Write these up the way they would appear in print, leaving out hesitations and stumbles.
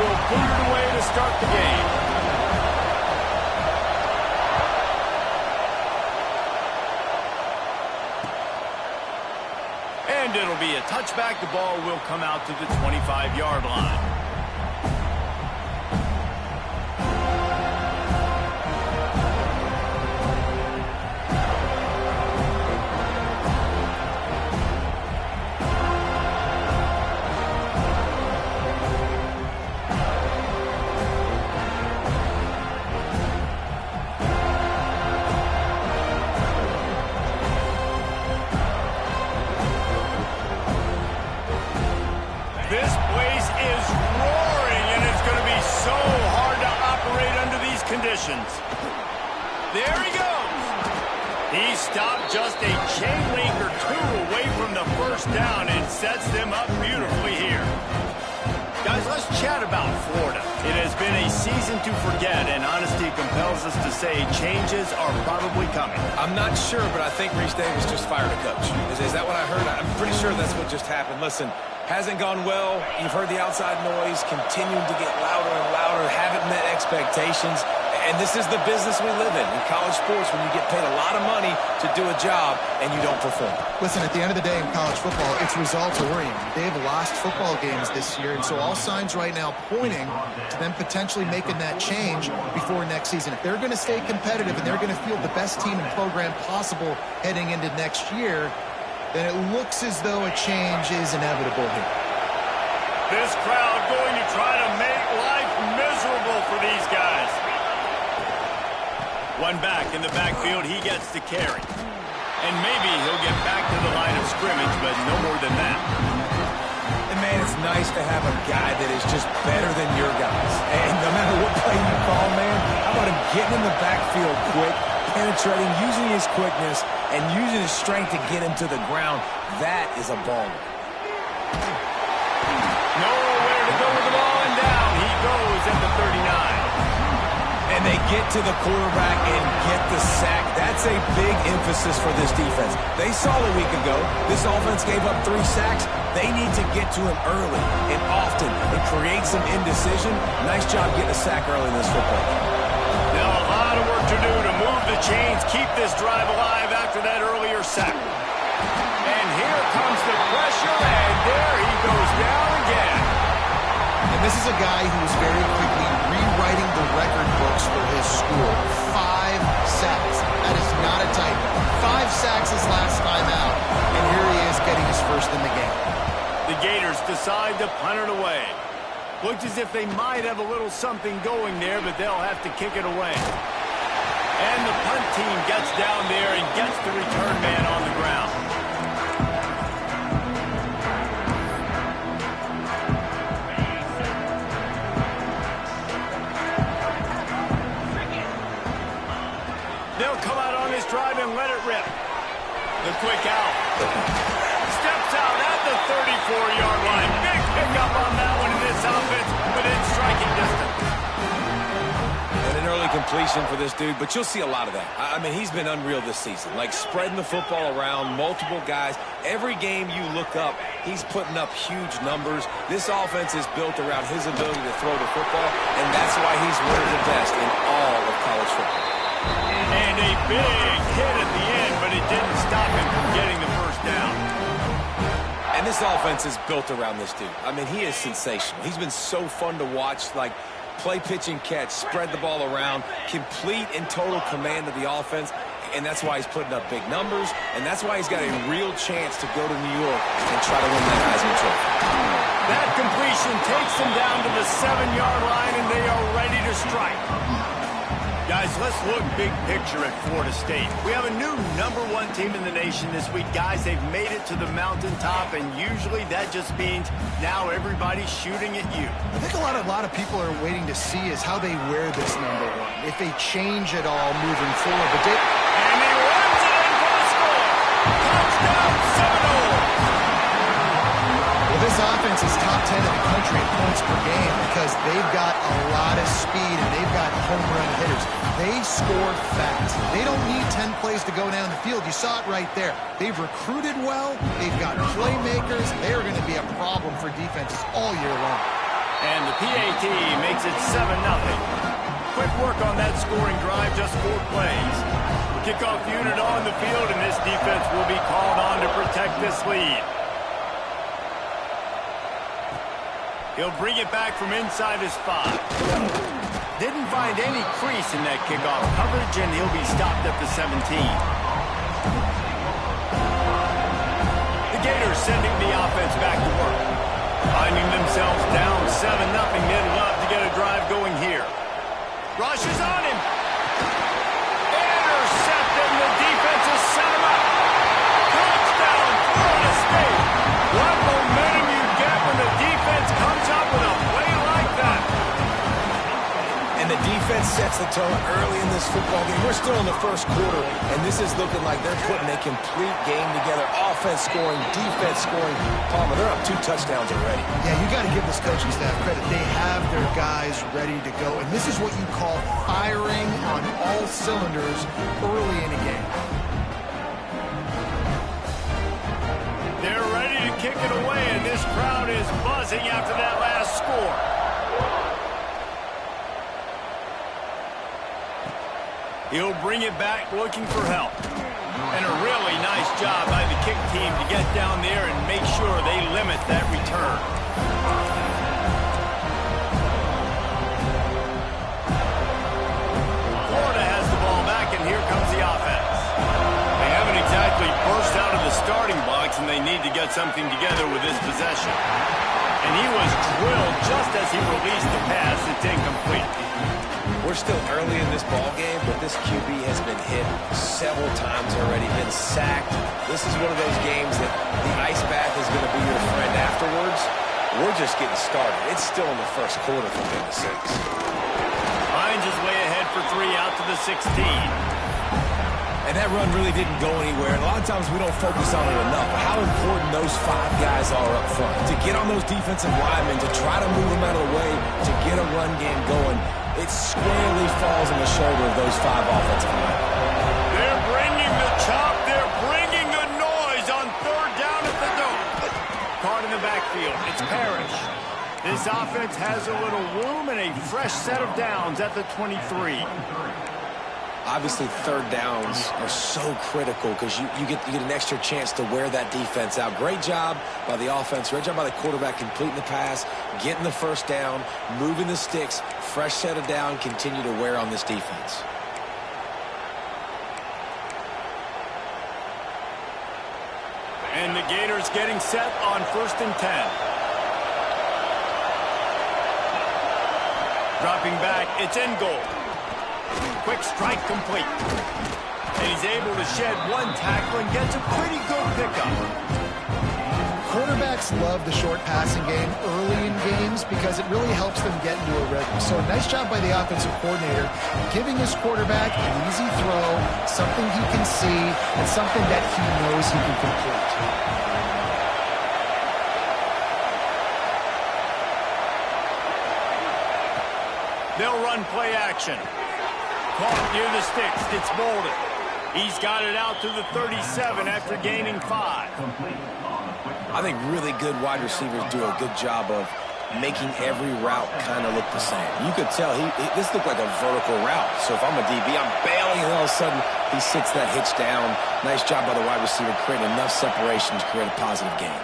will boot it away to start the game. And it'll be a touchback. The ball will come out to the 25-yard line. This place is roaring, and it's going to be so hard to operate under these conditions. There he goes. He stopped just a chain link or two away from the first down and sets them up beautifully here. Guys, let's chat about Florida. It has been a season to forget, and honesty compels us to say changes are probably coming. I'm not sure, but I think Reese Davis just fired a coach. Is that what I heard? I'm pretty sure that's what just happened. Listen, hasn't gone well. You've heard the outside noise, continuing to get louder and louder, haven't met expectations. And this is the business we live in college sports, when you get paid a lot of money to do a job and you don't perform. Listen, at the end of the day in college football, it's results oriented. They've lost football games this year, and so all signs right now pointing to them potentially making that change before next season. If they're going to stay competitive and they're going to field the best team and program possible heading into next year, then it looks as though a change is inevitable here. This crowd going to try to make life miserable for these guys. One back in the backfield, he gets the carry. And maybe he'll get back to the line of scrimmage, but no more than that. And man, it's nice to have a guy that is just better than your guys. And no matter what play you call, man, how about him getting in the backfield quick, penetrating, using his quickness, and using his strength to get him to the ground. That is a baller. Nowhere to go with the ball, and down he goes at the 39. And they get to the quarterback and get the sack. That's a big emphasis for this defense. They saw a week ago, this offense gave up 3 sacks. They need to get to him early and often and create some indecision. Nice job getting a sack early in this football game. Now a lot of work to do to move the chains, keep this drive alive after that earlier sack. And here comes the pressure, and there he goes down again. And this is a guy who is very quickly rewriting the record books for his school. 5 sacks. That is not a typo. 5 sacks his last time out. And here he is getting his first in the game. The Gators decide to punt it away. Looks as if they might have a little something going there, but they'll have to kick it away. And the punt team gets down there and gets the return man on the ground. They'll come out on this drive and let it rip. The quick out. Steps out at the 34-yard line. Big pickup on that one in this offense within striking distance. And an early completion for this dude, but you'll see a lot of that. I mean, he's been unreal this season. Like spreading the football around, multiple guys. Every game you look up, he's putting up huge numbers. This offense is built around his ability to throw the football, and that's why he's one of the best in all of college football. And a big hit at the end, but it didn't stop him from getting the first down. And this offense is built around this dude. I mean, he is sensational. He's been so fun to watch, like play, pitch, and catch, spread the ball around, complete and total command of the offense, and that's why he's putting up big numbers, and that's why he's got a real chance to go to New York and try to win that Heisman Trophy. That completion takes them down to the 7-yard line, and they are ready to strike. Guys, let's look big picture at Florida State. We have a new #1 team in the nation this week. Guys, they've made it to the mountaintop, and usually that just means now everybody's shooting at you. I think a lot of people are waiting to see is how they wear this #1, if they change at all moving forward. But and he runs it in for the score. Touchdown, Seminoles. Well, this offense is top 10 in the country in points per game because they've got a lot of speed and they've got home run hitters. They score fast. They don't need 10 plays to go down the field. You saw it right there. They've recruited well. They've got playmakers. They are going to be a problem for defenses all year long. And the PAT makes it 7-0. Quick work on that scoring drive, just 4 plays. Kickoff unit on the field, and this defense will be called on to protect this lead. He'll bring it back from inside his 5. Didn't find any crease in that kickoff coverage, and he'll be stopped at the 17. The Gators sending the offense back to work. Finding themselves down 7-0, they'd love to get a drive going here. Rushes on him. Intercepted, and the defense has set him up. Touchdown, Florida State. What momentum you get when the defense comes up with a play like that. And the defense sets the tone early in this football game. We're still in the first quarter, and this is looking like they're putting a complete game together. Offense scoring, defense scoring. Palmer, they're up 2 touchdowns already. Yeah, you got to give this coaching staff credit. They have their guys ready to go, and this is what you call firing on all cylinders early in a game. They're ready to kick it away, and this crowd is buzzing after that last score. He'll bring it back looking for help. And a really nice job by the kick team to get down there and make sure they limit that return. Florida has the ball back, and here comes the offense. They haven't exactly burst out of the starting blocks, and they need to get something together with this possession. And he was drilled just as he released the pass. It's incomplete. We're still early in this ball game, but this QB has been hit several times already, been sacked. This is one of those games that the ice bath is going to be your friend afterwards. We're just getting started. It's still in the first quarter for goodness sakes. Finds his way ahead for 3 out to the 16. And that run really didn't go anywhere. And a lot of times we don't focus on it enough. But how important those 5 guys are up front. To get on those defensive linemen, to try to move them out of the way, to get a run game going. It squarely falls on the shoulder of those 5 offensive linemen. They're bringing the chop. They're bringing the noise on 3rd down at the dome. Caught in the backfield. It's Parrish. This offense has a little room and a fresh set of downs at the 23. Obviously, 3rd downs are so critical because you get an extra chance to wear that defense out. Great job by the offense. Great job by the quarterback completing the pass, getting the 1st down, moving the sticks, fresh set of down, continue to wear on this defense. And the Gators getting set on 1st and 10. Dropping back, it's in goal. Quick strike complete. And he's able to shed 1 tackle and gets a pretty good pickup. Quarterbacks love the short passing game early in games because it really helps them get into a rhythm. So nice job by the offensive coordinator giving his quarterback an easy throw, something he can see, and something that he knows he can complete. They'll run play action. Caught near the sticks. It's Bolden. He's got it out to the 37 after gaining 5. I think really good wide receivers do a good job of making every route kind of look the same. You could tell this looked like a vertical route. So if I'm a DB, I'm bailing, and all of a sudden he sits that hitch down. Nice job by the wide receiver creating enough separation to create a positive gain.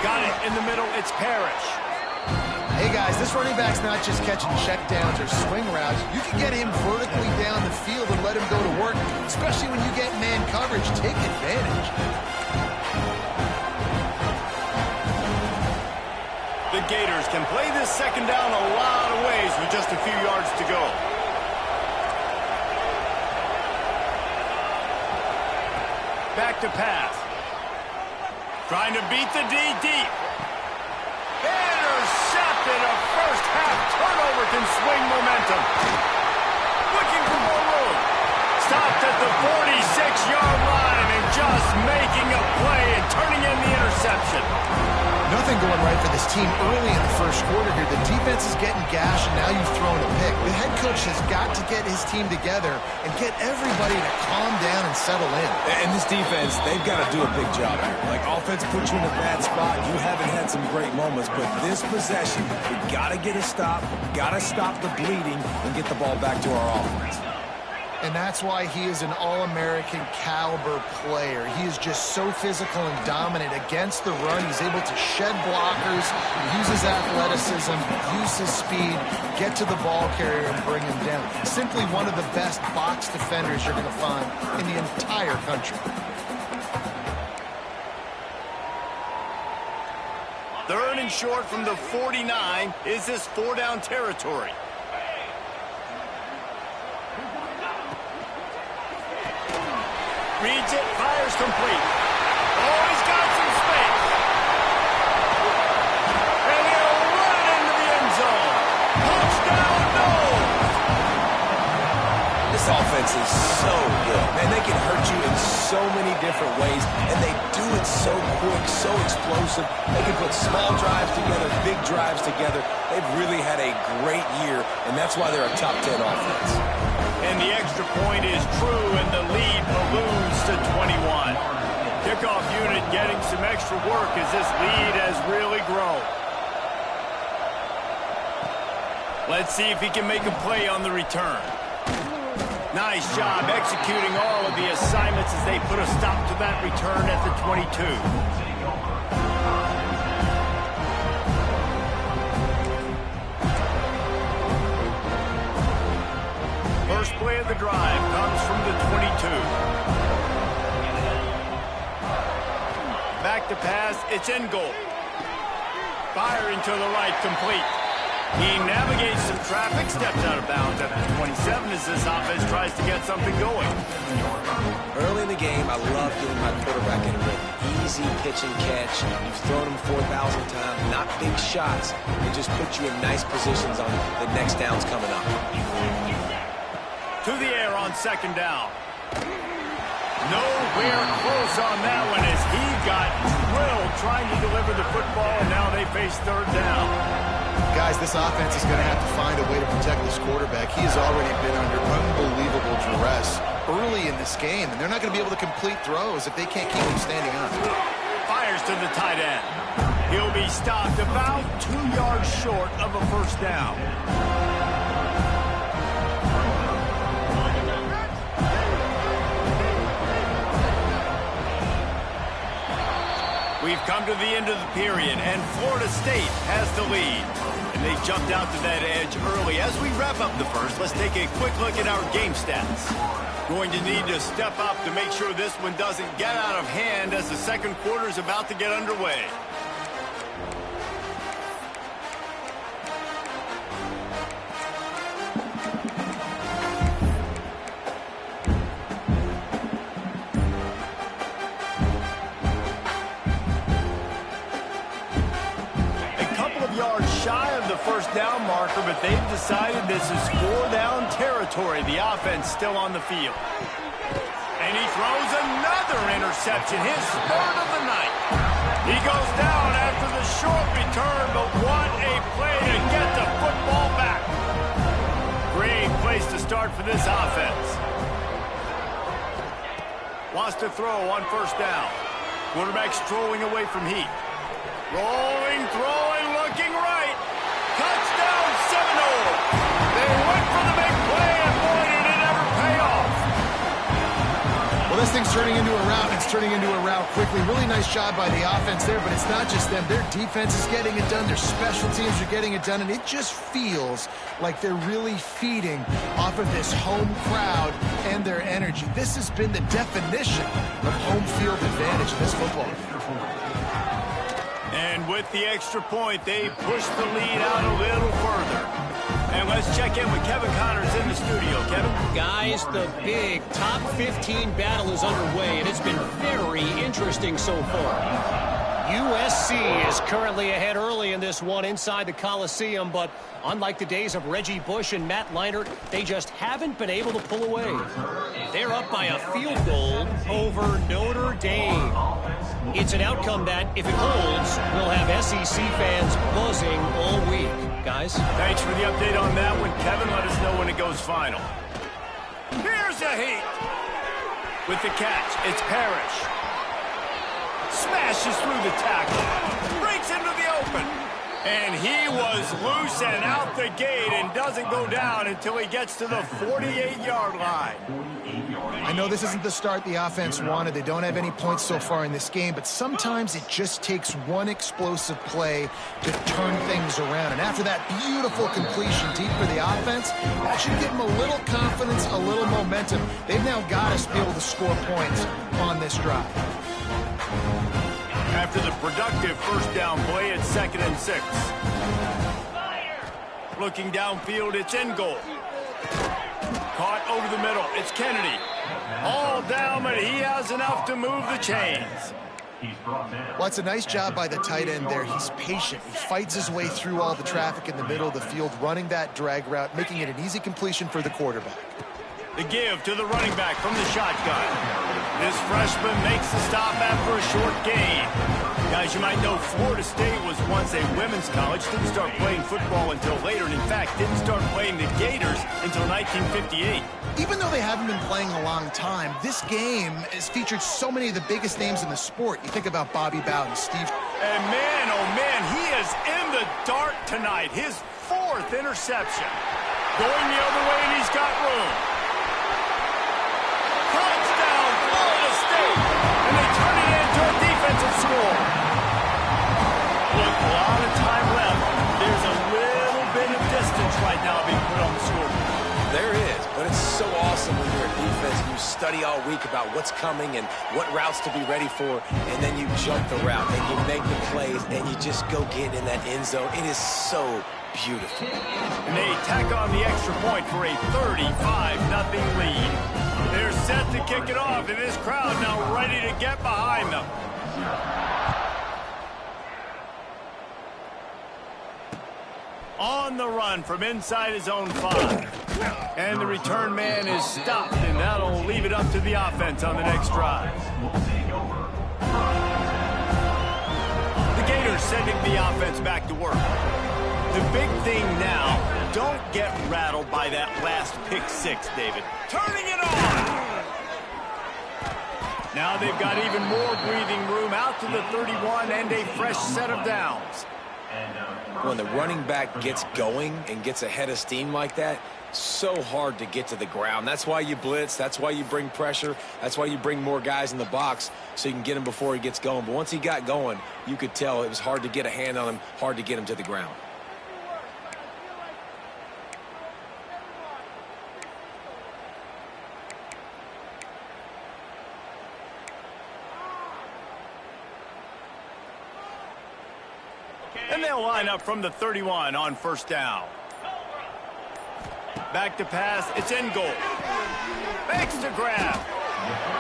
Got it in the middle. It's Parrish. Hey, guys, this running back's not just catching checkdowns or swing routes. You can get him vertically down the field and let him go to work, especially when you get man coverage. Take advantage. The Gators can play this 2nd down a lot of ways with just a few yards to go. Back to pass. Trying to beat the D deep. Intercepted. A first-half turnover can swing momentum. Looking for more room. Stopped at the 46-yard line and just making a play and turning in the interception. Nothing nothing going right for this team early in the first quarter here. The defense is getting gashed, and now you've thrown a pick. The head coach has got to get his team together and get everybody to calm down and settle in. And this defense, they've got to do a big job here. Like, offense puts you in a bad spot. You haven't had some great moments, but this possession, we got to get a stop, got to stop the bleeding, and get the ball back to our offense. And that's why he is an All-American caliber player. He is just so physical and dominant against the run. He's able to shed blockers, use his athleticism, use his speed, get to the ball carrier and bring him down. Simply one of the best box defenders you're going to find in the entire country. Third and short from the 49. Is this 4-down territory? Reads it, fires complete. Oh, he's got some space. And he'll run it into the end zone. Touchdown, no! This offense is so good. Man, they can hurt you in so many different ways, and they do it so quick, so explosive. They can put small drives together, big drives together. They've really had a great year, and that's why they're a top 10 offense. And the extra point is true, and the lead balloons to 21. Kickoff unit getting some extra work as this lead has really grown. Let's see if he can make a play on the return. Nice job executing all of the assignments as they put a stop to that return at the 22. First play of the drive comes from the 22. Back to pass, it's in goal. Firing to the right, complete. He navigates some traffic, steps out of bounds at the 27 as this offense tries to get something going. Early in the game, I love getting my quarterback in a rhythm. Easy pitch and catch. You've thrown him 4,000 times, not big shots. It just puts you in nice positions on the next downs coming up. To the air on second down. Nowhere close on that one as he got drilled trying to deliver the football, and now they face third down. Guys, this offense is going to have to find a way to protect this quarterback. He has already been under unbelievable duress early in this game, and they're not going to be able to complete throws if they can't keep him standing up. Fires to the tight end. He'll be stopped about 2 yards short of a first down. We've come to the end of the period, and Florida State has the lead. And they jumped out to that edge early. As we wrap up the first, let's take a quick look at our game stats. Going to need to step up to make sure this one doesn't get out of hand as the second quarter is about to get underway. Shy of the first down marker, but they've decided this is 4-down territory. The offense still on the field. And he throws another interception, his third of the night. He goes down after the short return, but what a play to get the football back. Great place to start for this offense. Wants to throw on first down. Quarterback strolling away from Heat. Rolling, throwing, looking right. Touchdown, Seminole. They went for the big play, and boy, did it ever pay off. Well, this thing's turning into a rout, and it's turning into a rout quickly. Really nice job by the offense there, but it's not just them. Their defense is getting it done. Their special teams are getting it done, and it just feels like they're really feeding off of this home crowd and their energy. This has been the definition of home field advantage in this football game. And with the extra point, they push the lead out a little further. And let's check in with Kevin Connors in the studio. Kevin? Guys, the big top 15 battle is underway, and it's been very interesting so far. USC is currently ahead early in this one inside the Coliseum, but unlike the days of Reggie Bush and Matt Leinart, they just haven't been able to pull away. They're up by a field goal over Notre Dame. It's an outcome that, if it holds, will have SEC fans buzzing all week. Guys? Thanks for the update on that one, Kevin. Let us know when it goes final. Here's a heat. With the catch, it's Parrish. Smashes through the tackle. Breaks into the open. And he was loose and out the gate and doesn't go down until he gets to the 48-yard line. I know this isn't the start the offense wanted. They don't have any points so far in this game, but sometimes it just takes one explosive play to turn things around. And after that beautiful completion deep for the offense, that should give them a little confidence, a little momentum. They've now got to be able to score points on this drive. After the productive first down play, it's 2nd and 6. Looking downfield, it's Ingold. Caught over the middle, it's Kennedy. All down, but he has enough to move the chains. Well, it's a nice job by the tight end there. He's patient. He fights his way through all the traffic in the middle of the field, running that drag route, making it an easy completion for the quarterback. The give to the running back from the shotgun. This freshman makes the stop after a short gain. Guys, you might know Florida State was once a women's college. Didn't start playing football until later, and in fact, didn't start playing the Gators until 1958. Even though they haven't been playing a long time, this game has featured so many of the biggest names in the sport. You think about Bobby Bowden, Steve. And man, oh man, he is in the dark tonight. His 4th interception. Going the other way, and he's got room. Touchdown, Florida State. And they turn it into a defensive score. Look, a lot of time left. There's a little bit of distance right now being put on the scoreboard. There is, but it's so awesome when you're a defense and you study all week about what's coming and what routes to be ready for, and then you jump the route and you make the plays and you just go get in that end zone. It is so beautiful. And they tack on the extra point for a 35-0 lead. They're set to kick it off, and this crowd now ready to get behind them. On the run from inside his own 5. And the return man is stopped, and that'll leave it up to the offense on the next drive. The Gators sending the offense back to work. The big thing now, don't get rattled by that last pick 6, David. Turning it on! Now they've got even more breathing room out to the 31 and a fresh set of downs. When the running back gets going and gets ahead of steam like that, so hard to get to the ground. That's why you blitz. That's why you bring pressure. That's why you bring more guys in the box so you can get him before he gets going. But once he got going, you could tell it was hard to get a hand on him, hard to get him to the ground. And they'll line up from the 31 on first down. Back to pass, it's Ingold. Makes the grab.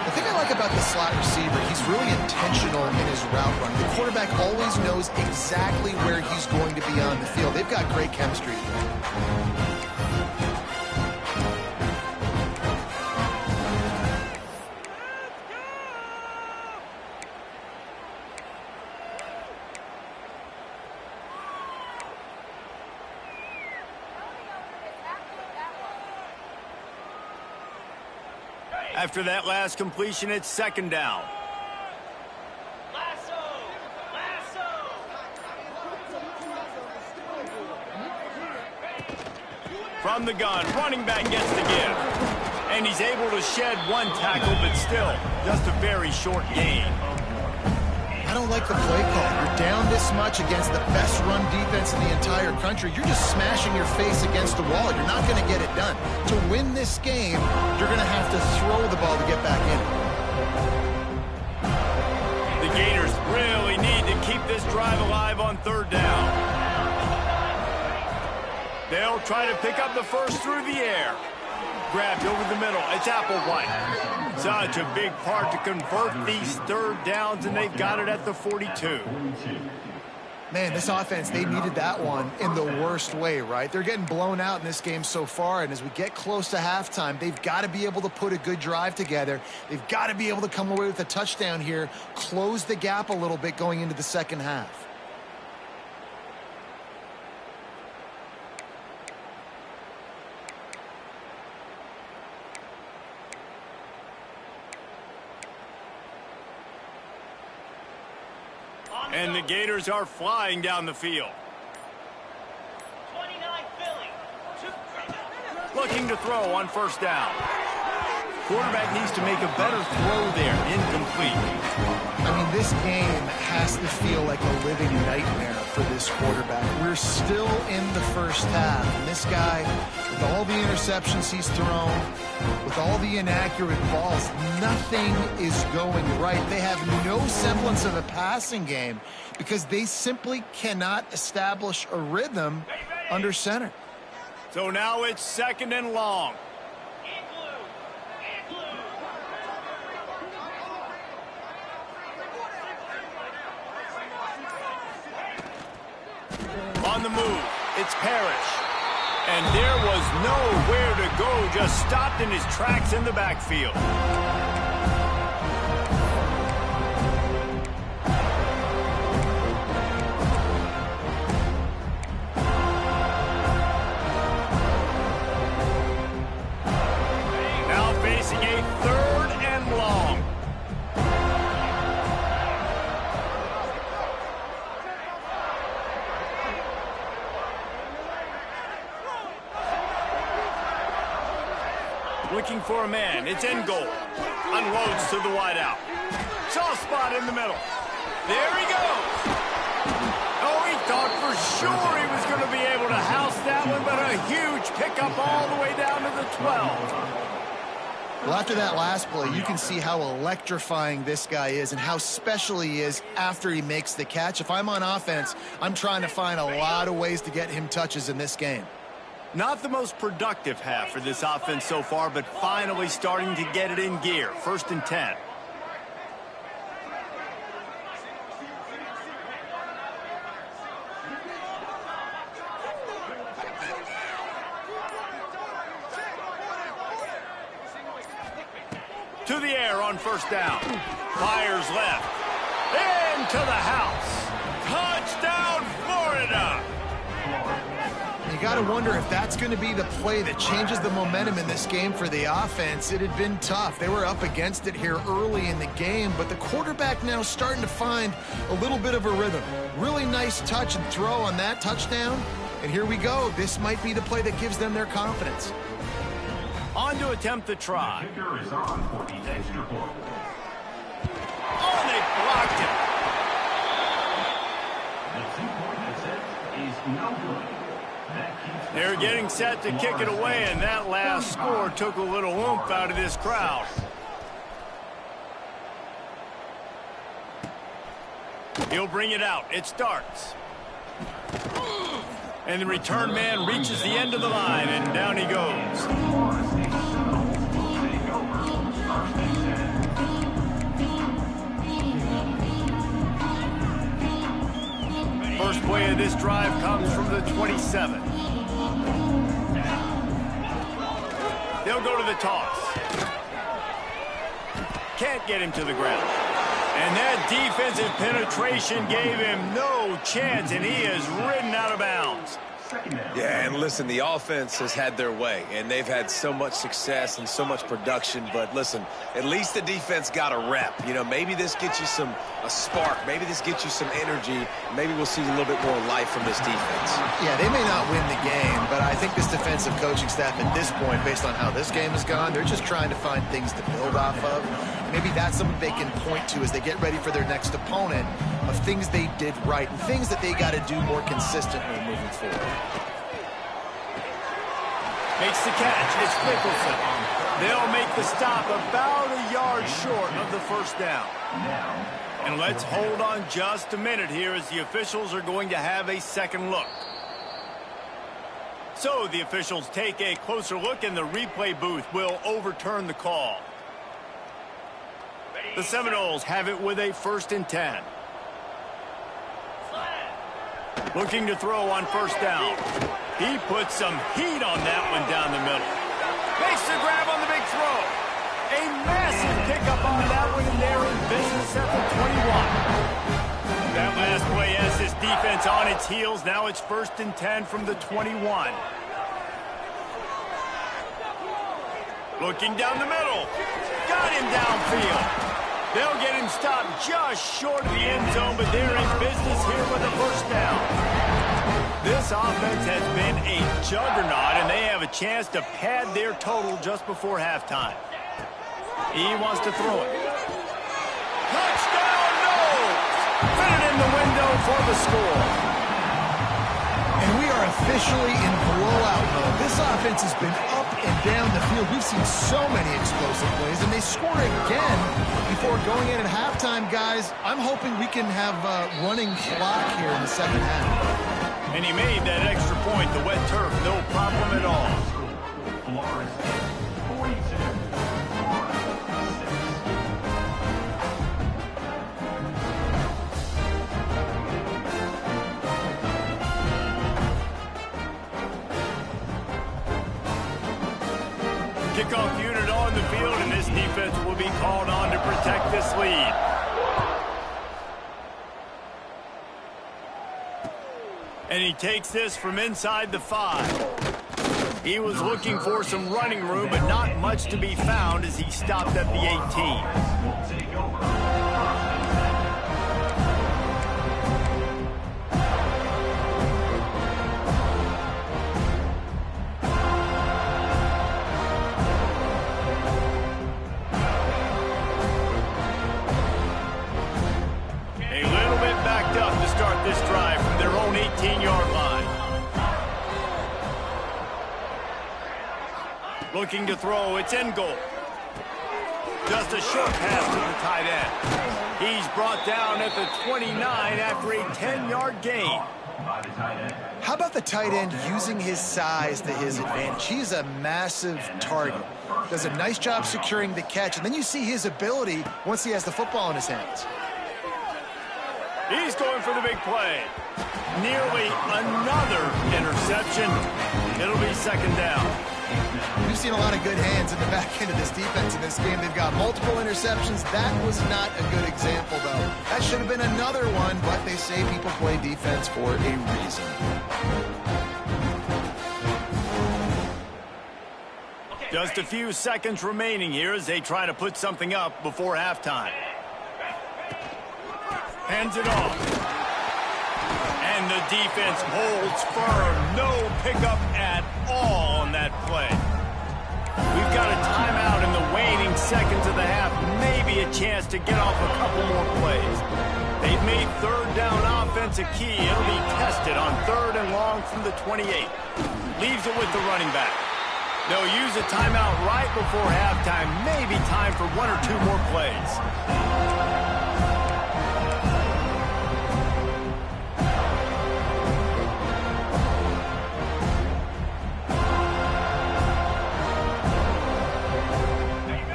The thing I like about the slot receiver, he's really intentional in his route run. The quarterback always knows exactly where he's going to be on the field. They've got great chemistry. After that last completion, it's 2nd down. From the gun, running back gets the give. And he's able to shed one tackle, but still, just a very short gain. I don't like the play call. You're down this much against the best run defense in the entire country. You're just smashing your face against the wall. You're not going to get it done. To win this game, you're going to have to throw the ball to get back in. The Gators really need to keep this drive alive on 3rd down. They'll try to pick up the first through the air. Grabbed over the middle. It's Applewhite. Such a big part to convert these 3rd downs, and they've got it at the 42. Man, this offense, they needed that one in the worst way, right? They're getting blown out in this game so far, and as we get close to halftime, they've got to be able to put a good drive together. They've got to be able to come away with a touchdown here, close the gap a little bit going into the second half. And the Gators are flying down the field. 29 Philly. Looking to throw on first down. Quarterback needs to make a better throw there. Incomplete. I mean, this game has to feel like a living nightmare for this quarterback. We're still in the first half, and this guy, with all the interceptions he's thrown, with all the inaccurate balls, nothing is going right. They have no semblance of a passing game because they simply cannot establish a rhythm under center. So now it's 2nd and long. On the move, it's Parrish. And there was nowhere to go, just stopped in his tracks in the backfield. Now facing a 3rd and long. Looking for a man. It's in goal. Unloads to the wideout. Soft spot in the middle. There he goes. Oh, he thought for sure he was going to be able to house that one, but a huge pickup all the way down to the 12. Well, after that last play, you can see how electrifying this guy is and how special he is after he makes the catch. If I'm on offense, I'm trying to find a lot of ways to get him touches in this game. Not the most productive half for this offense so far, but finally starting to get it in gear. 1st and 10. To the air on first down. Fires left. Into the house. Touchdown, Florida. You got to wonder if that's going to be the play that changes the momentum in this game for the offense. It had been tough. They were up against it here early in the game, but the quarterback now starting to find a little bit of a rhythm. Really nice touch and throw on that touchdown. And here we go. This might be the play that gives them their confidence. On to attempt the try. Kicker is on for the extra point. Oh, they blocked it. The 2-point attempt is no good. They're getting set to kick it away, and that last score took a little oomph out of this crowd. He'll bring it out. It starts. And the return man reaches the end of the line, and down he goes. First play of this drive comes from the 27. They'll go to the toss. Can't get him to the ground. And that defensive penetration gave him no chance, and he is ridden out of bounds. Yeah, and listen, the offense has had their way, and they've had so much success and so much production. But listen, at least the defense got a rep. You know, maybe this gets you a spark. Maybe this gets you some energy. Maybe we'll see a little bit more life from this defense. Yeah, they may not win the game, but I think this defensive coaching staff at this point, based on how this game has gone, they're just trying to find things to build off of. Maybe that's something they can point to as they get ready for their next opponent, of things they did right and things that they got to do more consistently moving forward. Makes the catch. It's Mickelson. They'll make the stop about a yard short of the first down. And let's hold on just a minute here as the officials are going to have a second look. So the officials take a closer look, and the replay booth will overturn the call. The Seminoles have it with a 1st and 10. Looking to throw on first down. He puts some heat on that one down the middle. Makes the grab on the big throw. A massive pickup on that one, and they're in business at the 21. That last play has this defense on its heels. Now it's 1st and 10 from the 21. Looking down the middle. Got him downfield. They'll get him stopped just short of the end zone, but they're in business here with a first down. This offense has been a juggernaut, and they have a chance to pad their total just before halftime. He wants to throw it. Touchdown, no! Put it in the window for the score. And we are officially in blowout mode. This offense has been up and down the field. We've seen so many explosive plays, and they score again before going in at halftime, guys. I'm hoping we can have a running clock here in the second half. And he made that extra point. The wet turf, no problem at all. Florida State, 42, Florida 6. Kickoff unit on the field, and this defense will be called on to protect this lead. And he takes this from inside the 5. He was looking for some running room, but not much to be found as he stopped at the 18. will take over. This drive from their own 18-yard line. Looking to throw, it's in goal. Just a short pass to the tight end. He's brought down at the 29 after a 10-yard gain. How about the tight end using his size to his advantage? He's a massive target. Does a nice job securing the catch, and then you see his ability once he has the football in his hands. He's going for the big play. Nearly another interception. It'll be second down. We've seen a lot of good hands in the back end of this defense in this game. They've got multiple interceptions. That was not a good example, though. That should have been another one, but they say people play defense for a reason. Just a few seconds remaining here as they try to put something up before halftime. Hands it off. And the defense holds firm. No pickup at all on that play. We've got a timeout in the waning seconds of the half. Maybe a chance to get off a couple more plays. They've made third down offense a key. It'll be tested on 3rd and long from the 28. Leaves it with the running back. They'll use a timeout right before halftime. Maybe time for 1 or 2 more plays.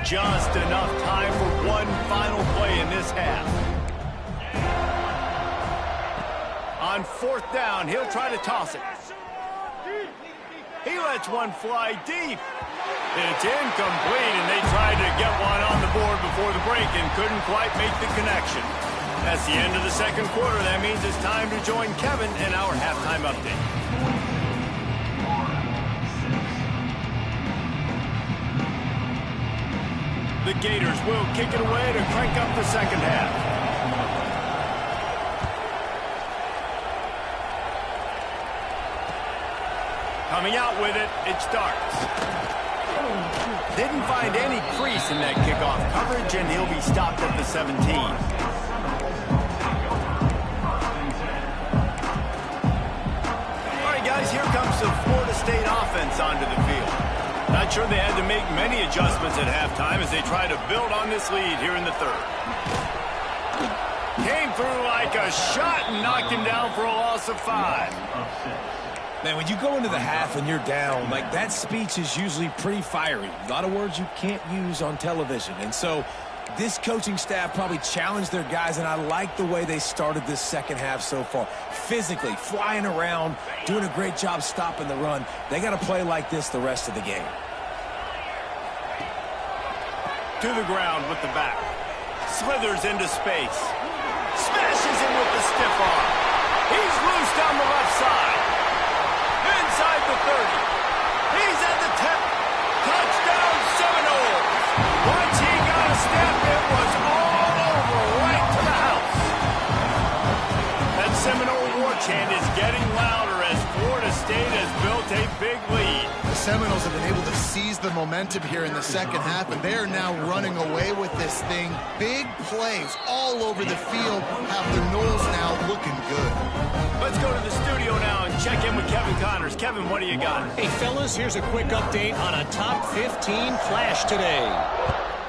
Just enough time for one final play in this half. On 4th down, he'll try to toss it. He lets one fly deep. It's incomplete, and they tried to get one on the board before the break and couldn't quite make the connection. That's the end of the second quarter. That means it's time to join Kevin in our halftime update. The Gators will kick it away to crank up the second half. Coming out with it, it starts. Didn't find any crease in that kickoff coverage, and he'll be stopped at the 17. All right, guys, here comes the Florida State offense onto the field. Not sure they had to make many adjustments at halftime as they try to build on this lead here in the 3rd. Came through like a shot and knocked him down for a loss of 5. Man, when you go into the half and you're down, like, that speech is usually pretty fiery. A lot of words you can't use on television. And so This coaching staff probably challenged their guys, and I like the way they started this second half so far. Physically, flying around, doing a great job stopping the run. They got to play like this the rest of the game. To the ground with the back. Slithers into space. Smashes him with the stiff arm. He's loose down the left side. Inside the 30. He's at the 10. Touchdown Seminoles. Once he got a step, it was all over right to the house. That Seminole war chant is getting louder as Florida State has built a big lead. The Seminoles have been able to seize the momentum here in the second half, and they are now running away with this thing. Big plays all over the field have the Noles now looking good. Let's go to the studio now and check in with Kevin Connors. Kevin, what do you got? Hey, fellas, here's a quick update on a top 15 flash today.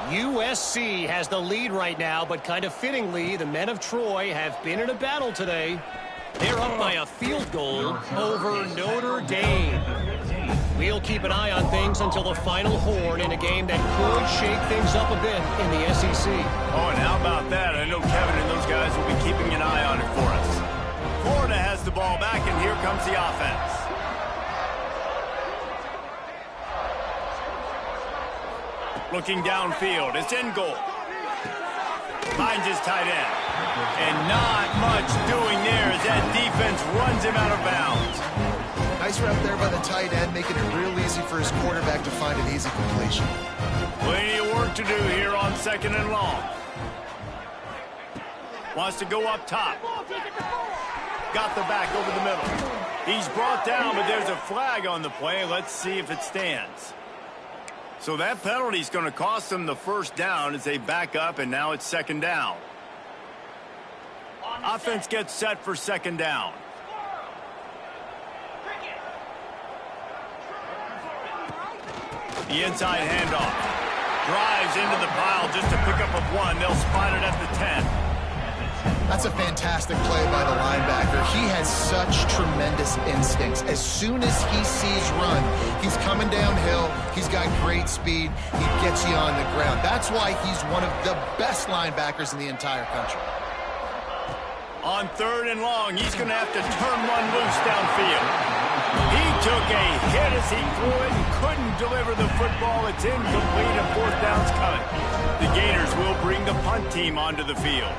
USC has the lead right now, but kind of fittingly, the men of Troy have been in a battle today. They're up by a field goal over Notre Dame. We'll keep an eye on things until the final horn in a game that could shake things up a bit in the SEC. Oh, and how about that? I know Kevin and those guys will be keeping an eye on it for us. Florida has the ball back, and here comes the offense. Looking downfield, it's in goal. Finds his tight end. And not much doing there as that defense runs him out of bounds. Nice route there by the tight end, making it real easy for his quarterback to find an easy completion. Plenty of work to do here on 2nd and long. Wants to go up top. Got the back over the middle. He's brought down, but there's a flag on the play. Let's see if it stands. So that penalty is going to cost them the first down as they back up, and now it's 2nd down. Offense gets set for 2nd down. The inside handoff. Drives into the pile just to pick up a 1. They'll spot it at the 10. That's a fantastic play by the linebacker. He has such tremendous instincts. As soon as he sees run, he's coming downhill. He's got great speed. He gets you on the ground. That's why he's one of the best linebackers in the entire country. On 3rd and long, he's going to have to turn one loose downfield. He took a hit as he threw it and couldn't deliver the football. It's incomplete and 4th down's coming. The Gators will bring the punt team onto the field.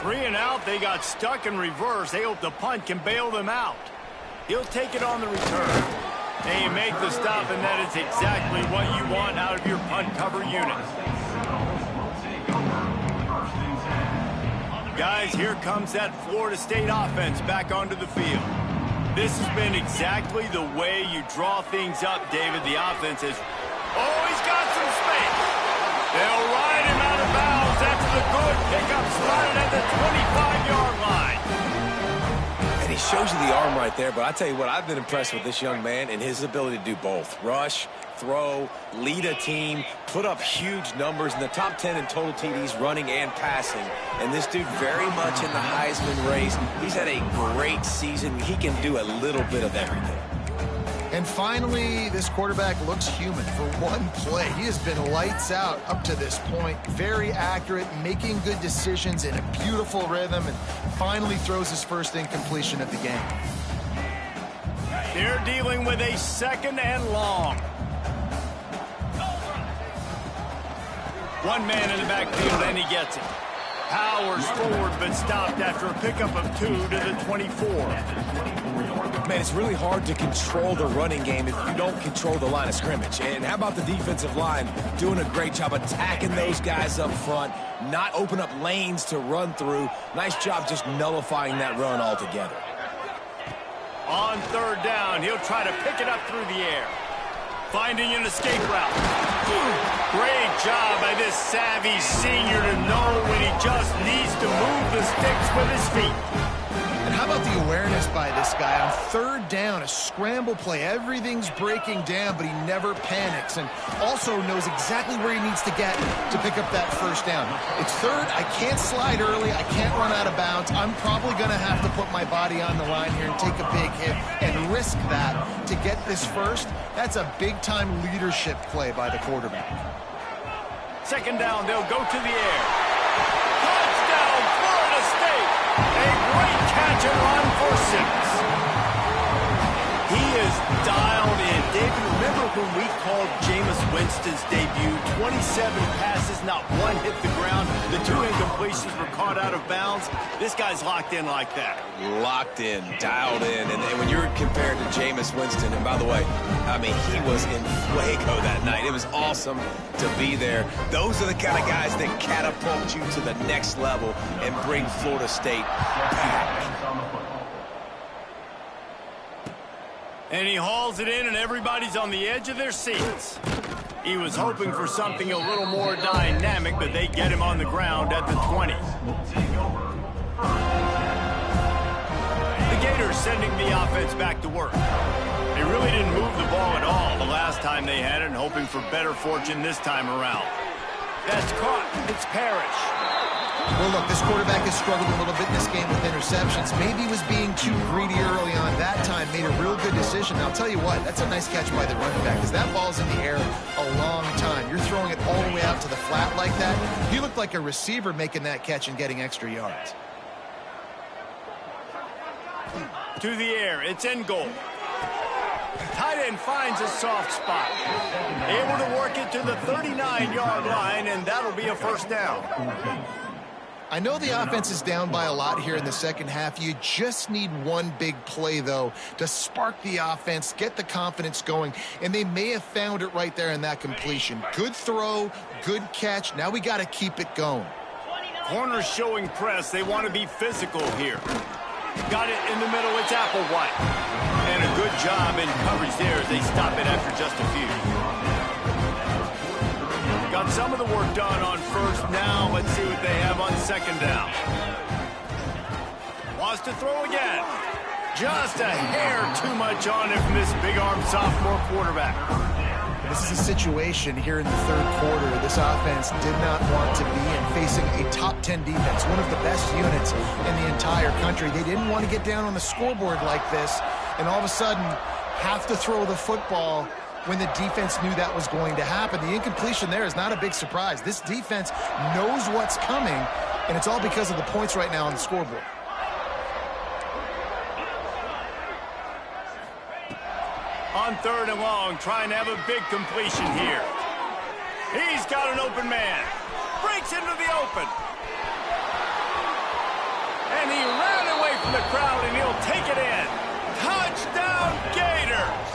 3 and out, they got stuck in reverse. They hope the punt can bail them out. He'll take it on the return. They make the stop, and that is exactly what you want out of your punt cover unit. Guys, here comes that Florida State offense back onto the field. This has been exactly the way you draw things up, David. The offense is... Oh, he's got some space. They'll ride him out of bounds after the good pickup spotted at the 25-yard line. And he shows you the arm right there, but I tell you what, I've been impressed with this young man and his ability to do both. Rush, throw, lead a team, put up huge numbers in the top 10 in total TDs running and passing. And this dude very much in the Heisman race. He's had a great season. He can do a little bit of everything. And finally, this quarterback looks human for one play. He has been lights out up to this point. Very accurate, making good decisions in a beautiful rhythm, and finally throws his first incompletion of the game. They're dealing with a 2nd and long. One man in the backfield, and he gets it. Powers forward, but stopped after a pickup of 2 to the 24. Man, it's really hard to control the running game if you don't control the line of scrimmage. And how about the defensive line doing a great job attacking those guys up front, not open up lanes to run through. Nice job just nullifying that run altogether. On 3rd down, he'll try to pick it up through the air. Finding an escape route. Great job by this savvy senior to know when he just needs to move the sticks with his feet. And how about the awareness by this guy? On 3rd down, a scramble play. Everything's breaking down, but he never panics, and also knows exactly where he needs to get to pick up that 1st down. It's 3rd. I can't slide early. I can't run out of bounds. I'm probably going to have to put my body on the line here and take a big hit and risk that to get this first. That's a big-time leadership play by the quarterback. Second down, they'll go to the air. Touchdown, Florida State. A great catch and run for 6. He is dialed in. David, remember when we called Jameis Winston's debut? 27 passes, not one hit the ground. The 2 incompletions were caught out of bounds. This guy's locked in like that. Locked in, dialed in. And when you're compared to Jameis Winston, and by the way, I mean, he was in fuego that night. It was awesome to be there. Those are the kind of guys that catapult you to the next level and bring Florida State back. And he hauls it in, and everybody's on the edge of their seats. He was hoping for something a little more dynamic, but they get him on the ground at the 20. The Gators sending the offense back to work. They really didn't move the ball at all the last time they had it, and hoping for better fortune this time around. That's caught. It's Parrish. Well, look, this quarterback has struggled a little bit in this game with interceptions. Maybe he was being too greedy early on. That time made a real good decision. Now, I'll tell you what, that's a nice catch by the running back because that ball's in the air a long time. You're throwing it all the way out to the flat like that. You look like a receiver making that catch and getting extra yards. To the air, it's in goal. Tight end finds a soft spot. Able to work it to the 39-yard line, and that'll be a first down. I know the offense is down by a lot here in the second half. You just need one big play, though, to spark the offense, get the confidence going, and they may have found it right there in that completion. Good throw, good catch. Now we got to keep it going. Corners showing press. They want to be physical here. Got it in the middle. It's Applewhite. And a good job in coverage there as they stop it after just a few. Got some of the work done on first. Now let's see what they have on second down. Wants to throw again. Just a hair too much on it from this big-armed sophomore quarterback. This is a situation here in the third quarter this offense did not want to be in, facing a top 10 defense, one of the best units in the entire country. They didn't want to get down on the scoreboard like this and all of a sudden have to throw the football when the defense knew that was going to happen. The incompletion there is not a big surprise. This defense knows what's coming, and it's all because of the points right now on the scoreboard. On third and long, trying to have a big completion here. He's got an open man. Breaks into the open. And he ran away from the crowd, and he'll take it in. Touchdown, Gators!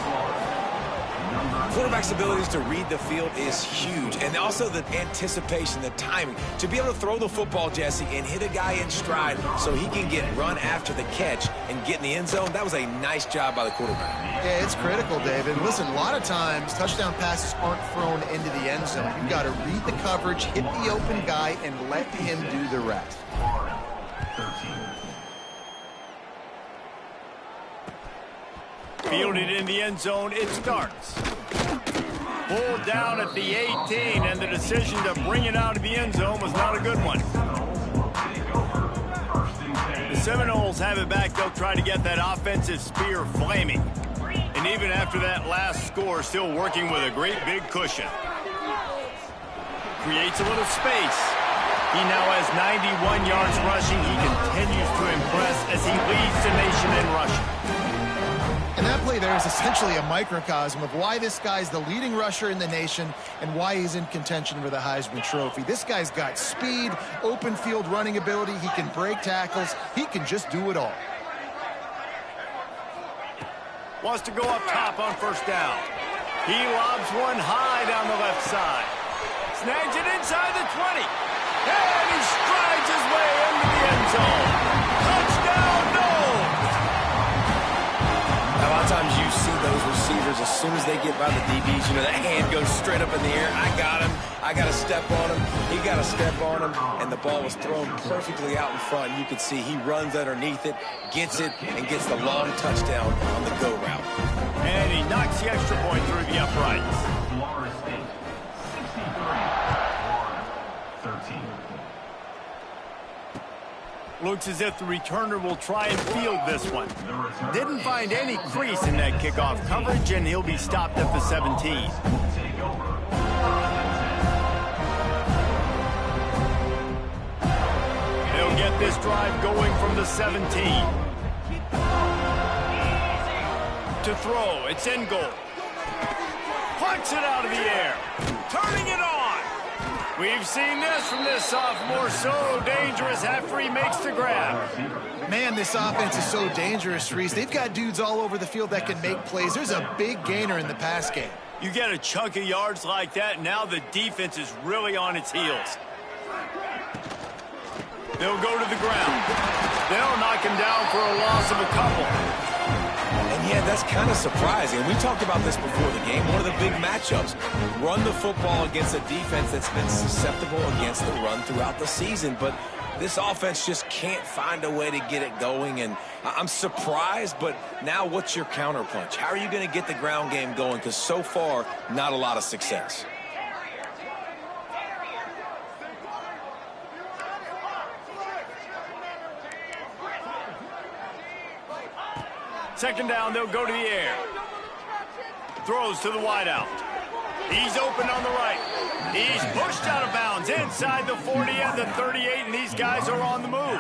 Quarterback's abilities to read the field is huge, and also the anticipation, the timing. To be able to throw the football, Jesse, and hit a guy in stride so he can get run after the catch and get in the end zone, that was a nice job by the quarterback. Yeah, it's critical, David. Listen, a lot of times touchdown passes aren't thrown into the end zone. You've got to read the coverage, hit the open guy, and let him do the rest. Fielded in the end zone, it starts. Pulled down at the 18, and the decision to bring it out of the end zone was not a good one. The Seminoles have it back. They'll try to get that offensive spear flaming. And even after that last score, still working with a great big cushion. Creates a little space. He now has 91 yards rushing. He continues to impress as he leads the nation in rushing. And that play there is essentially a microcosm of why this guy's the leading rusher in the nation and why he's in contention for the Heisman Trophy. This guy's got speed, open field running ability. He can break tackles. He can just do it all. Wants to go up top on first down. He lobs one high down the left side. Snags it inside the 20. And he strides his way into the end zone. Touchdown, Noles! A lot of times you see those receivers, as soon as they get by the DBs, you know, that hand goes straight up in the air. I got him. I got to step on him. He got to step on him. And the ball was thrown perfectly out in front. You can see he runs underneath it, gets it, and gets the long touchdown on the go route. And he knocks the extra point through the uprights. Florida State, 63, 13. Looks as if the returner will try and field this one. Didn't find any crease in that kickoff coverage, and he'll be stopped at the 17. They'll get this drive going from the 17. To throw, it's in goal. Punts it out of the air. Turning it on. We've seen this from this sophomore. So dangerous after he makes the grab. Man, this offense is so dangerous, Reese. They've got dudes all over the field that can make plays. There's a big gainer in the pass game. You get a chunk of yards like that, now the defense is really on its heels. They'll go to the ground. They'll knock him down for a loss of a couple. And yeah, that's kind of surprising. We talked about this before the game. One of the big matchups. Run the football against a defense that's been susceptible against the run throughout the season. But this offense just can't find a way to get it going. And I'm surprised, but now what's your counterpunch? How are you going to get the ground game going? Because so far, not a lot of success. Second down, they'll go to the air. Throws to the wideout. He's open on the right. He's pushed out of bounds inside the 40 and the 38, and these guys are on the move.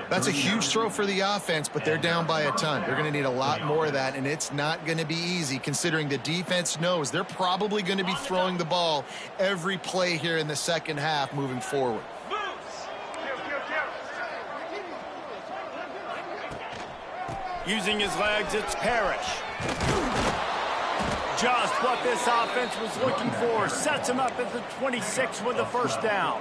That's a huge throw for the offense, but they're down by a ton. They're going to need a lot more of that, and it's not going to be easy considering the defense knows they're probably going to be throwing the ball every play here in the second half moving forward. Using his legs, it's Parrish. Just what this offense was looking for. Sets him up at the 26 with the first down.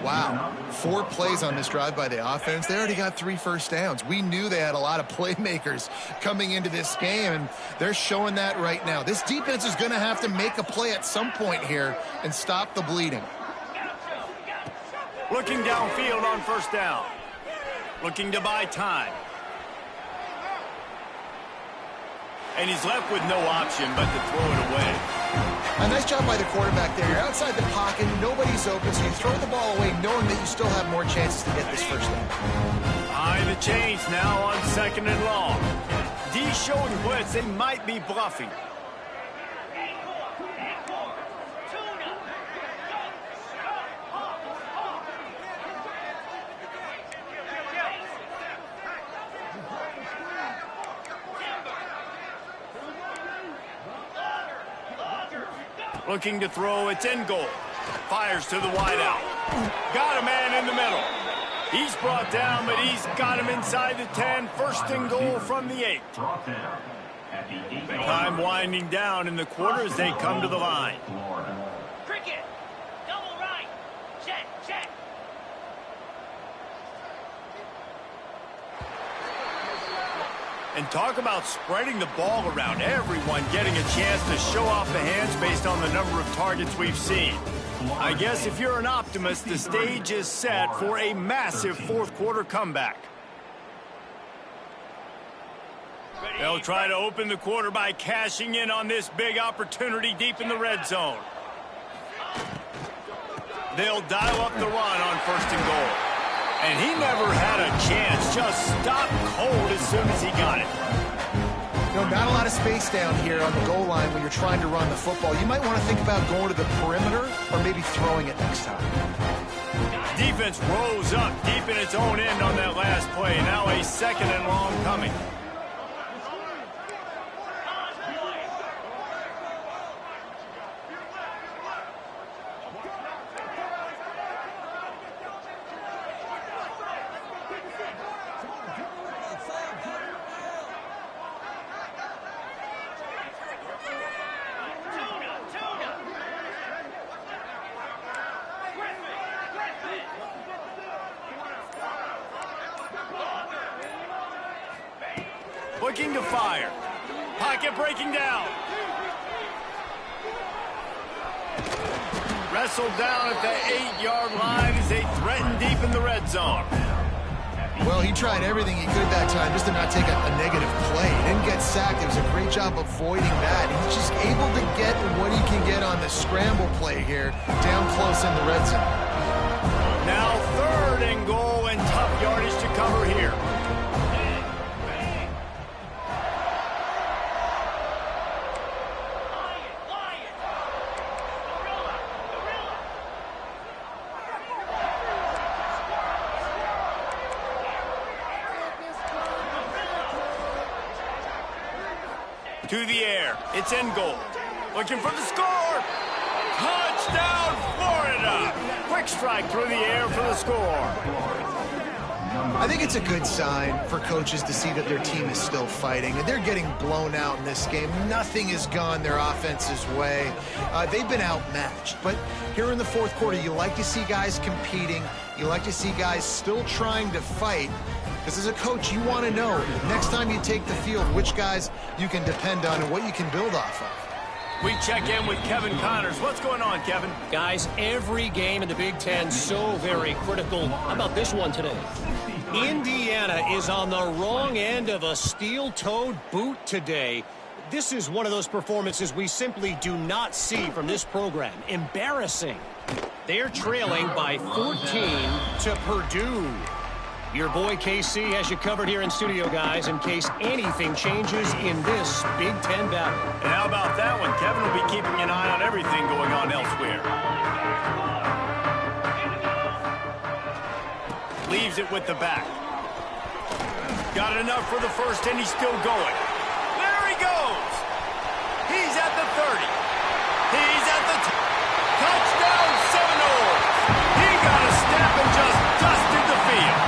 Wow, 4 plays on this drive by the offense. They already got 3 first downs. We knew they had a lot of playmakers coming into this game, and they're showing that right now. This defense is going to have to make a play at some point here and stop the bleeding. Looking downfield on first down. Looking to buy time. And he's left with no option but to throw it away. A nice job by the quarterback there. You're outside the pocket, nobody's open, so you throw the ball away knowing that you still have more chances to get this first down. Behind the chains now on second and long. D showing blitz, they might be bluffing. Looking to throw, it's in goal. Fires to the wideout. Got a man in the middle. He's brought down, but he's got him inside the 10. First and goal from the 8. Time winding down in the quarter as they come to the line. Cricket, double right. Check, check. And talk about spreading the ball around. Everyone getting a chance to show off the hands based on the number of targets we've seen. I guess if you're an optimist, the stage is set for a massive fourth quarter comeback. They'll try to open the quarter by cashing in on this big opportunity deep in the red zone. They'll dial up the run on first and goal. And he never had a chance, just stopped cold as soon as he got it. No, not a lot of space down here on the goal line when you're trying to run the football. You might want to think about going to the perimeter or maybe throwing it next time. Defense rose up deep in its own end on that last play. Now a second and long coming. Looking to fire. Pocket breaking down. Wrestled down at the 8-yard line as they threaten deep in the red zone. Well, he tried everything he could that time just to not take a negative play. He didn't get sacked. It was a great job avoiding that. He's just able to get what he can get on the scramble play here down close in the red zone. Now third and goal and tough yardage to cover here. To the air. It's in goal. Looking for the score. Touchdown, Florida. Quick strike through the air for the score. I think it's a good sign for coaches to see that their team is still fighting. And they're getting blown out in this game. Nothing has gone their offense's way. They've been outmatched. But here in the fourth quarter, you like to see guys competing. You like to see guys still trying to fight. Because as a coach, you want to know, next time you take the field, which guys you can depend on and what you can build off of. We check in with Kevin Connors. What's going on, Kevin? Guys, every game in the Big Ten so very critical. How about this one today? Indiana is on the wrong end of a steel-toed boot today. This is one of those performances we simply do not see from this program. Embarrassing. They're trailing by 14 to Purdue. Your boy KC has you covered here in studio, guys, in case anything changes in this Big Ten battle. And how about that one? Kevin will be keeping an eye on everything going on elsewhere. Leaves it with the back. Got enough for the first, and he's still going. There he goes. He's at the 30. He's at the touchdown, Seminoles. He got a step and just dusted the field.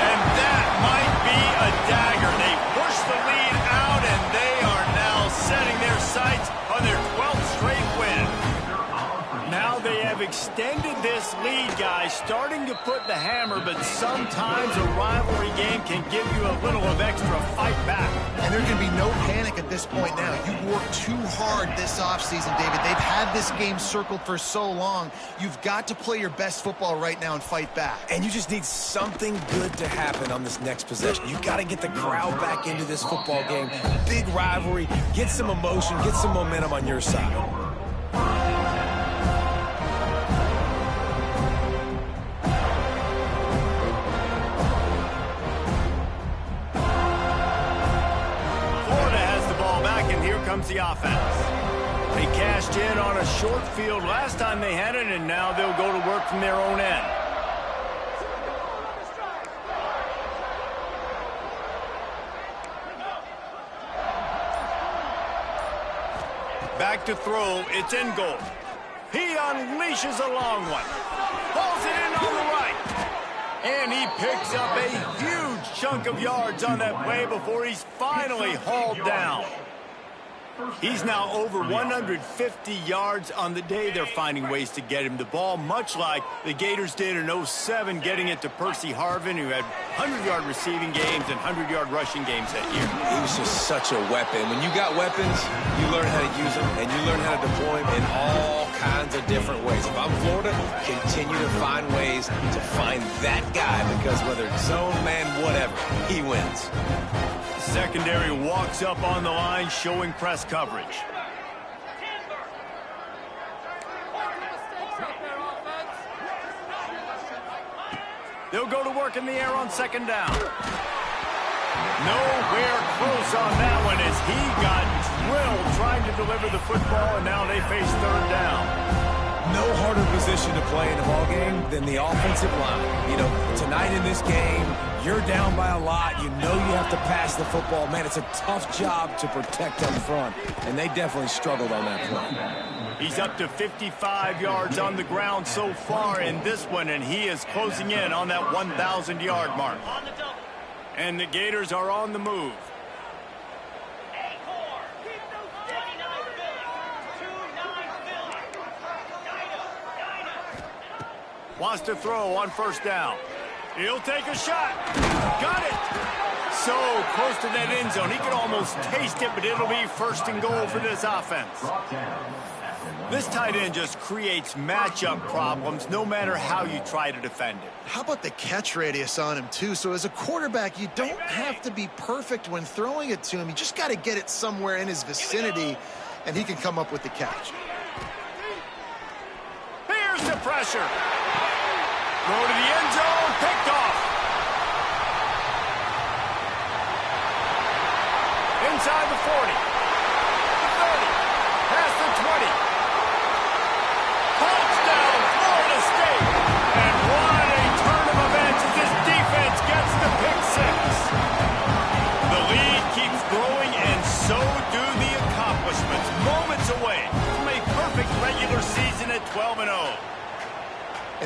And that might be a dagger. They push the lead out, and they are now setting their sights on their 12th straight win. Now they have extended this lead, guys, starting to put the hammer, but sometimes a rivalry game can give you a little of extra fight back. And there can be no panic at this point now. You've worked too hard this offseason, David. They've had this game circled for so long. You've got to play your best football right now and fight back. And you just need something good to happen on this next possession. You got to get the crowd back into this football game. Big rivalry. Get some emotion. Get some momentum on your side. Comes the offense. They cashed in on a short field last time they had it, and now they'll go to work from their own end. Back to throw. It's in goal. He unleashes a long one. Pulls it in on the right. And he picks up a huge chunk of yards on that play before he's finally hauled down. He's now over 150 yards on the day. They're finding ways to get him the ball, much like the Gators did in 07, getting it to Percy Harvin, who had 100-yard receiving games and 100-yard rushing games that year. He was just such a weapon. When you got weapons, you learn how to use them, and you learn how to deploy them in all kinds of different ways. If I'm Florida, continue to find ways to find that guy, because whether it's zone, man, whatever, he wins. Secondary walks up on the line, showing press coverage. They'll go to work in the air on second down. Nowhere close on that one as he got drilled trying to deliver the football, and now they face third down. No harder position to play in a ball game than the offensive line. You know, tonight in this game, you're down by a lot. You know you have to pass the football. Man, it's a tough job to protect up front, and they definitely struggled on that play. He's up to 55 yards on the ground so far in this one, and he is closing in on that 1,000-yard mark. And the Gators are on the move. Wants to throw on first down. He'll take a shot. Got it. So close to that end zone. He could almost taste it, but it'll be first and goal for this offense. This tight end just creates matchup problems no matter how you try to defend it. How about the catch radius on him, too? So as a quarterback, you don't have to be perfect when throwing it to him. You just got to get it somewhere in his vicinity, and he can come up with the catch. Here's the pressure. Throw to the end zone, picked off. Inside the 40, the 30, past the 20. Touchdown, Florida State. And what a turn of events as this defense gets the pick six. The lead keeps growing, and so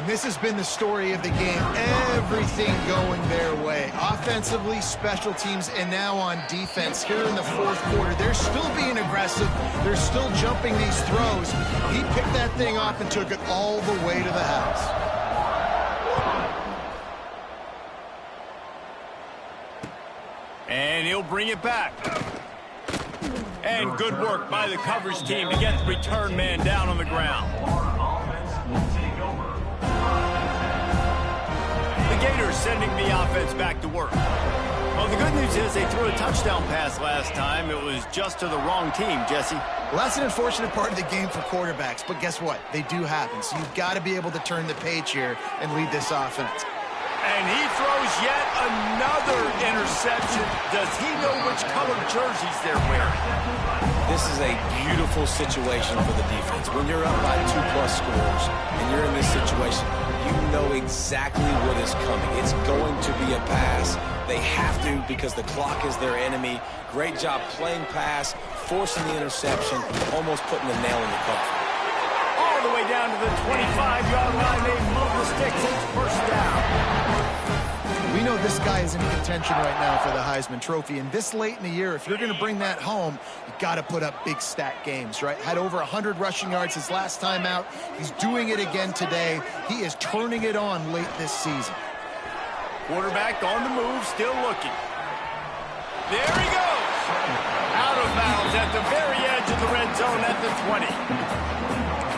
This has been the story of the game. Everything going their way. Offensively, special teams, and now on defense here in the fourth quarter. They're still being aggressive. They're still jumping these throws. He picked that thing off and took it all the way to the house. And he'll bring it back. And good work by the coverage team to get the return man down on the ground. The Gators sending the offense back to work. Well, the good news is they threw a touchdown pass last time. It was just to the wrong team, Jesse. Well, that's an unfortunate part of the game for quarterbacks, but guess what? They do happen, so you've got to be able to turn the page here and lead this offense. And he throws yet another interception. Does he know which color jerseys they're wearing? This is a beautiful situation for the defense. When you're up by 2+ scores and you're in this situation, you know exactly what is coming. It's going to be a pass. They have to because the clock is their enemy. Great job playing pass, forcing the interception, almost putting the nail in the coffin. All the way down to the 25-yard line. They move the sticks. It's first down. We know this guy is in contention right now for the Heisman Trophy, and this late in the year, if you're going to bring that home, you got to put up big stat games, right? Had over 100 rushing yards his last time out. He's doing it again today. He is turning it on late this season. Quarterback on the move, still looking. There he goes. Out of bounds at the very edge of the red zone at the 20.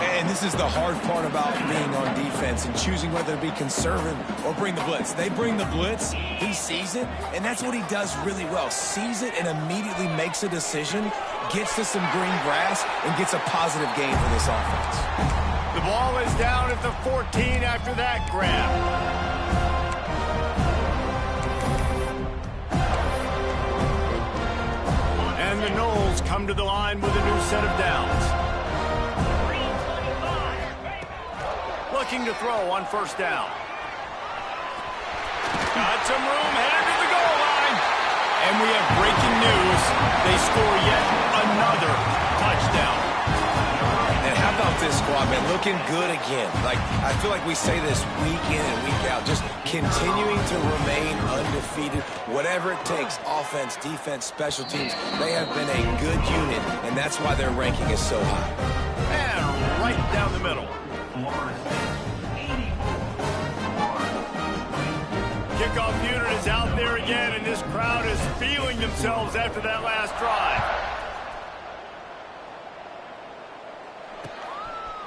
And this is the hard part about being on defense and choosing whether to be conservative or bring the blitz. They bring the blitz, he sees it, and that's what he does really well. Sees it and immediately makes a decision, gets to some green grass, and gets a positive gain for this offense. The ball is down at the 14 after that grab. And the Noles come to the line with a new set of downs. Looking to throw on first down. Got some room, headed to the goal line. And we have breaking news. They score yet another touchdown. And how about this squad, man? Looking good again. I feel like we say this week in and week out, just continuing to remain undefeated. Whatever it takes, offense, defense, special teams, they have been a good unit, and that's why their ranking is so high. And right down the middle. Kickoff unit is out there again, and this crowd is feeling themselves after that last drive.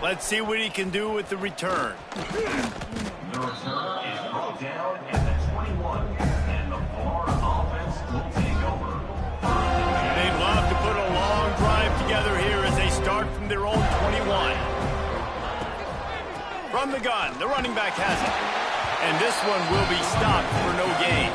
Let's see what he can do with the return. The return is brought down at the 21, and the Florida offense will take over. They'd love to put a long drive together here as they start from their own 21. From the gun, the running back has it. And this one will be stopped for no gain.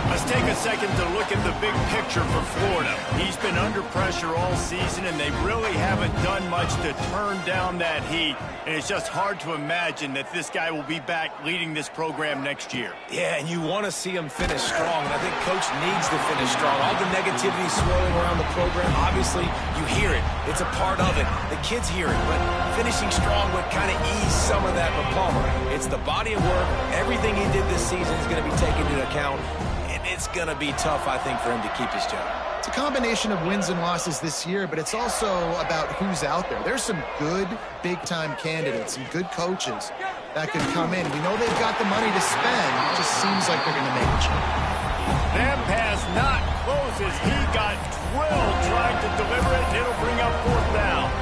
Let's take a second to look at the big picture for Florida. He's been under pressure all season, and they really haven't done much to turn down that heat. And it's just hard to imagine that this guy will be back leading this program next year. Yeah, and you want to see him finish strong, and I think Coach needs to finish strong. All the negativity swirling around the program, obviously, you hear it. It's a part of it. The kids hear it, but finishing strong would kind of ease some of that for Palmer. It's the body of work. Everything he did this season is going to be taken into account. It's going to be tough, I think, for him to keep his job. It's a combination of wins and losses this year, but it's also about who's out there. There's some good big-time candidates, some good coaches that could come in. We know they've got the money to spend. It just seems like they're going to make a change. That pass not closes. He got drilled trying to deliver it, and it'll bring up fourth down.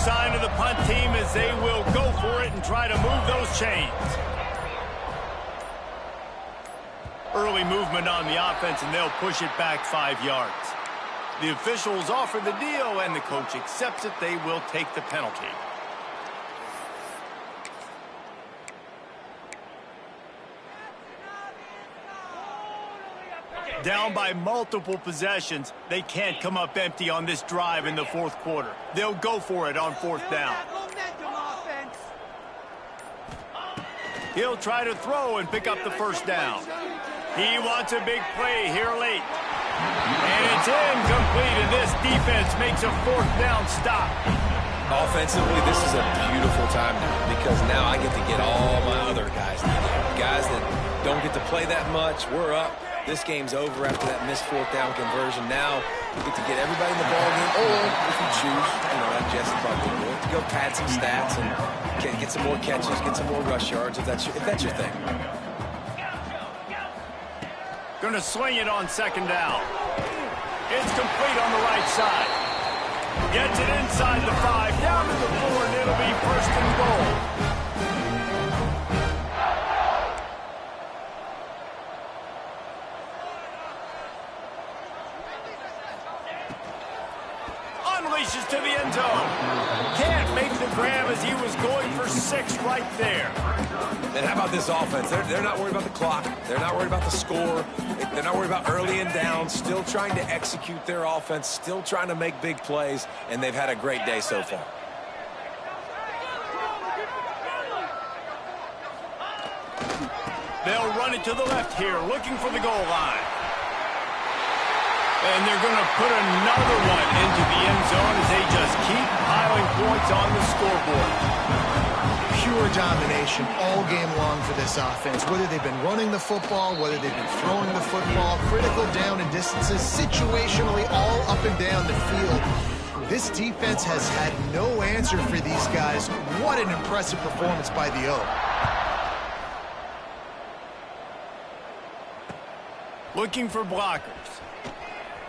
Sign of the punt team as they will go for it and try to move those chains. Early movement on the offense, and they'll push it back 5 yards. The officials offer the deal, and the coach accepts it. They will take the penalty. Down by multiple possessions, they can't come up empty on this drive in the fourth quarter. They'll go for it on fourth down. He'll try to throw and pick up the first down. He wants a big play here late. And it's incomplete, and this defense makes a fourth down stop. Offensively, this is a beautiful time now because now I get to get all my other guys in there. Guys that don't get to play that much. We're up. This game's over after that missed fourth down conversion. Now you get to get everybody in the ball game, or if you choose, like Jesse probably will, to go pad some stats and get some more catches, get some more rush yards if that's your thing. Going to swing it on second down. It's complete on the right side. Gets it inside the 5, down to the 4, and it'll be first and goal. Unleashes to the end zone. Can't make the grab as he was going for 6 right there. And how about this offense? They're not worried about the clock. They're not worried about the score. They're not worried about early and down. Still trying to execute their offense. Still trying to make big plays. And they've had a great day so far. They'll run it to the left here, looking for the goal line. And they're going to put another one into the end zone as they just keep piling points on the scoreboard. Pure domination all game long for this offense. Whether they've been running the football, whether they've been throwing the football, critical down and distances, situationally all up and down the field. This defense has had no answer for these guys. What an impressive performance by the O. Looking for blockers.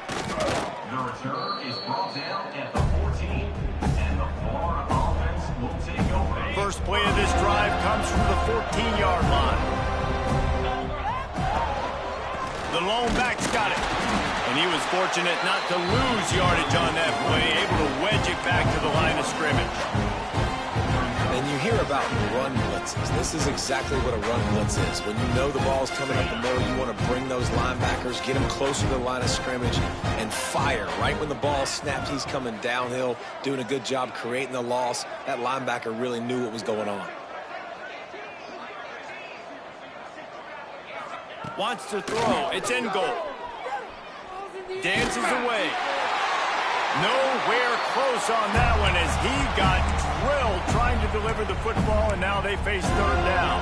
The return is brought down at the 14, and the Florida offense will take over. First play of this drive comes from the 14-yard line. The lone back's got it. And he was fortunate not to lose yardage on that play, able to wedge it back to the line of scrimmage. And you hear about run blitzes. This is exactly what a run blitz is. When you know the ball's coming up the middle, you want to bring those linebackers, get them closer to the line of scrimmage, and fire. Right when the ball snaps, he's coming downhill, doing a good job creating the loss. That linebacker really knew what was going on. Wants to throw. It's in goal. Dances away. Nowhere close on that one as he got drilled trying to deliver the football, and now they face third down.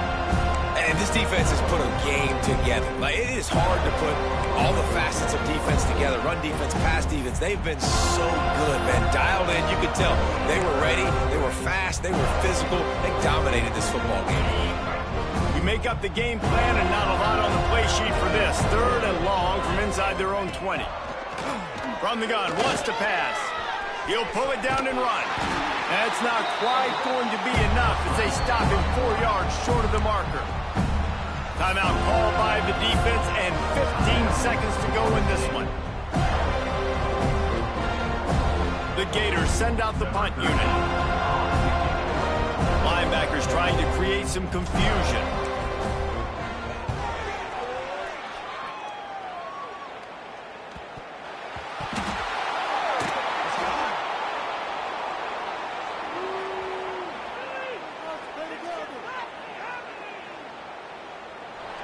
And this defense has put a game together. Like, it is hard to put all the facets of defense together. Run defense, pass defense. They've been so good, man. Dialed in, you could tell. They were ready. They were fast. They were physical. They dominated this football game. You make up the game plan and not a lot on the play sheet for this. Third and long from inside their own 20. From the gun, wants to pass. He'll pull it down and run. That's not quite going to be enough as they stop him 4 yards short of the marker. Timeout called by the defense and 15 seconds to go in this one. The Gators send out the punt unit. Linebackers trying to create some confusion.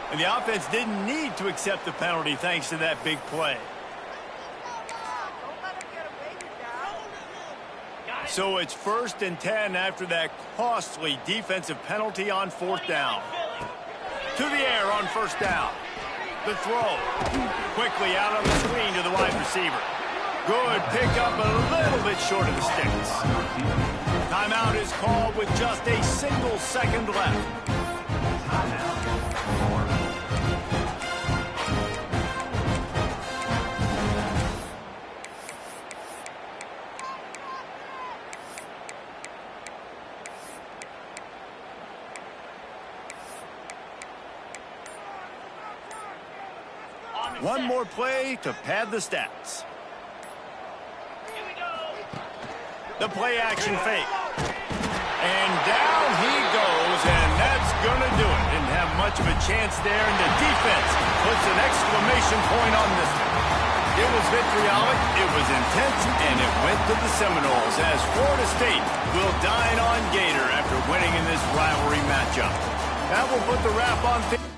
And the offense didn't need to accept the penalty thanks to that big play. So it's 1st and 10 after that costly defensive penalty on fourth down. To the air on first down. The throw. Quickly out on the screen to the wide receiver. Good pickup, a little bit short of the sticks. Timeout is called with just a single second left. One more play to pad the stats. The play action fake. And down he goes, and that's going to do it. Didn't have much of a chance there, and the defense puts an exclamation point on this one. It was vitriolic, it was intense, and it went to the Seminoles as Florida State will dine on Gator after winning in this rivalry matchup. That will put the wrap on things.